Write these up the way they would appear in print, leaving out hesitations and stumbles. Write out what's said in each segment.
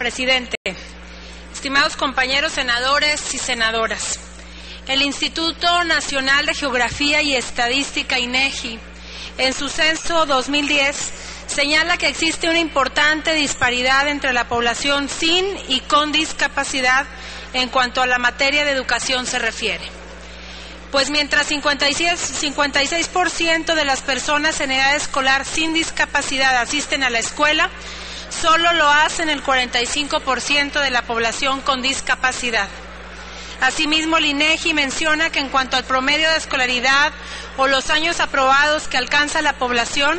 presidente. Estimados compañeros senadores y senadoras, el Instituto Nacional de Geografía y Estadística, INEGI, en su censo 2010, señala que existe una importante disparidad entre la población sin y con discapacidad en cuanto a la materia de educación se refiere. Pues mientras 56% de las personas en edad escolar sin discapacidad asisten a la escuela, solo lo hacen el 45% de la población con discapacidad. Asimismo, el INEGI menciona que en cuanto al promedio de escolaridad o los años aprobados que alcanza la población,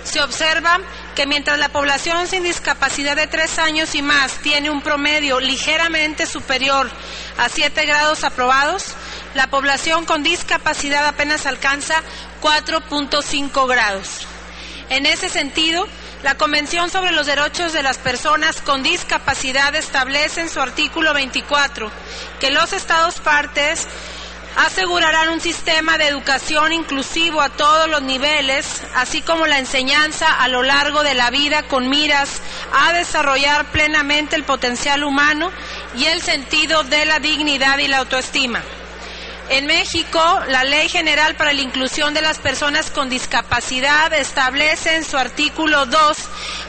se observa que mientras la población sin discapacidad de 3 años y más tiene un promedio ligeramente superior a 7 grados aprobados, la población con discapacidad apenas alcanza 4.5 grados. En ese sentido, la Convención sobre los Derechos de las Personas con Discapacidad establece en su artículo 24 que los Estados partes asegurarán un sistema de educación inclusivo a todos los niveles, así como la enseñanza a lo largo de la vida con miras a desarrollar plenamente el potencial humano y el sentido de la dignidad y la autoestima. En México, la Ley General para la Inclusión de las Personas con Discapacidad establece en su artículo 2,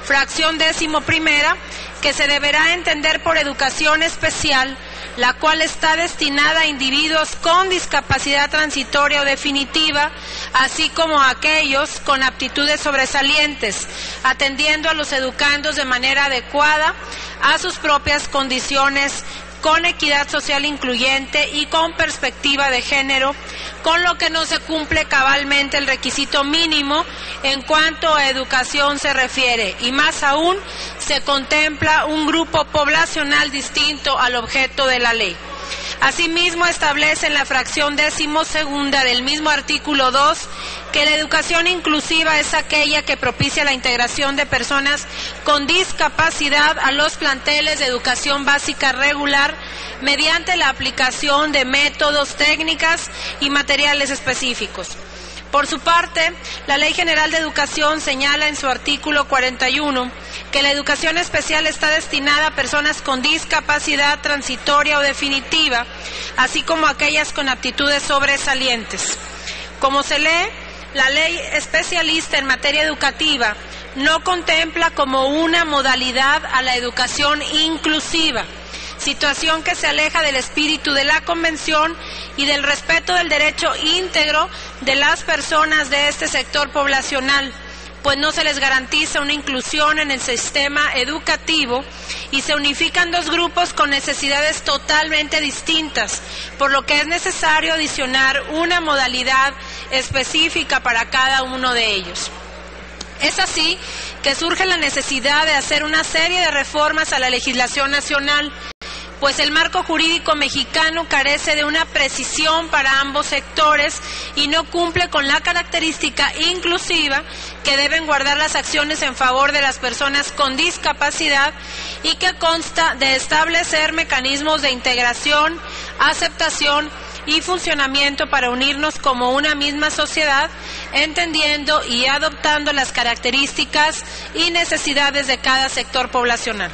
fracción 11ª, que se deberá entender por educación especial, la cual está destinada a individuos con discapacidad transitoria o definitiva, así como a aquellos con aptitudes sobresalientes, atendiendo a los educandos de manera adecuada a sus propias condiciones, con equidad social incluyente y con perspectiva de género, con lo que no se cumple cabalmente el requisito mínimo en cuanto a educación se refiere, y más aún se contempla un grupo poblacional distinto al objeto de la ley. Asimismo, establece en la fracción 12ª del mismo artículo 2 que la educación inclusiva es aquella que propicia la integración de personas con discapacidad a los planteles de educación básica regular mediante la aplicación de métodos, técnicas y materiales específicos. Por su parte, la Ley General de Educación señala en su artículo 41 que la educación especial está destinada a personas con discapacidad transitoria o definitiva, así como a aquellas con aptitudes sobresalientes. Como se lee, la ley especialista en materia educativa no contempla como una modalidad a la educación inclusiva, situación que se aleja del espíritu de la Convención y del respeto del derecho íntegro de las personas de este sector poblacional, pues no se les garantiza una inclusión en el sistema educativo y se unifican dos grupos con necesidades totalmente distintas, por lo que es necesario adicionar una modalidad específica para cada uno de ellos. Es así que surge la necesidad de hacer una serie de reformas a la legislación nacional, pues el marco jurídico mexicano carece de una precisión para ambos sectores y no cumple con la característica inclusiva que deben guardar las acciones en favor de las personas con discapacidad y que consta de establecer mecanismos de integración, aceptación y funcionamiento para unirnos como una misma sociedad, entendiendo y adoptando las características y necesidades de cada sector poblacional.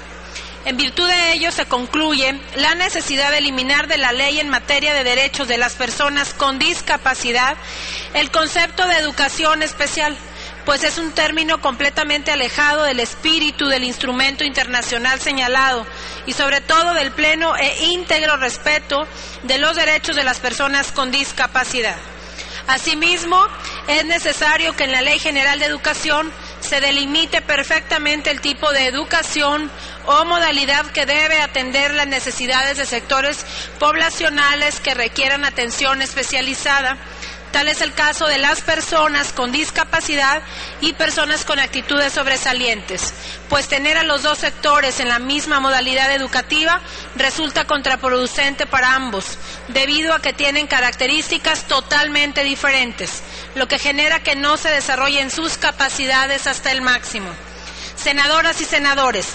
En virtud de ello, se concluye la necesidad de eliminar de la ley en materia de derechos de las personas con discapacidad el concepto de educación especial, pues es un término completamente alejado del espíritu del instrumento internacional señalado y sobre todo del pleno e íntegro respeto de los derechos de las personas con discapacidad. Asimismo, es necesario que en la Ley General de Educación se delimite perfectamente el tipo de educación o modalidad que debe atender las necesidades de sectores poblacionales que requieran atención especializada. Tal es el caso de las personas con discapacidad y personas con actitudes sobresalientes, pues tener a los dos sectores en la misma modalidad educativa resulta contraproducente para ambos, debido a que tienen características totalmente diferentes, lo que genera que no se desarrollen sus capacidades hasta el máximo. Senadoras y senadores,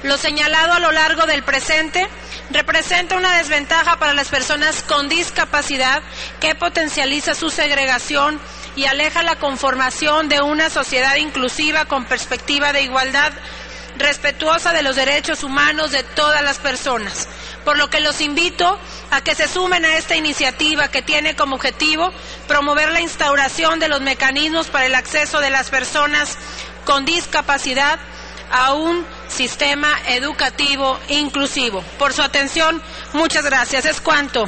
lo señalado a lo largo del presente representa una desventaja para las personas con discapacidad que potencializa su segregación y aleja la conformación de una sociedad inclusiva con perspectiva de igualdad respetuosa de los derechos humanos de todas las personas, por lo que los invito a que se sumen a esta iniciativa que tiene como objetivo promover la instauración de los mecanismos para el acceso de las personas con discapacidad a un sistema educativo inclusivo. Por su atención, muchas gracias. Es cuanto.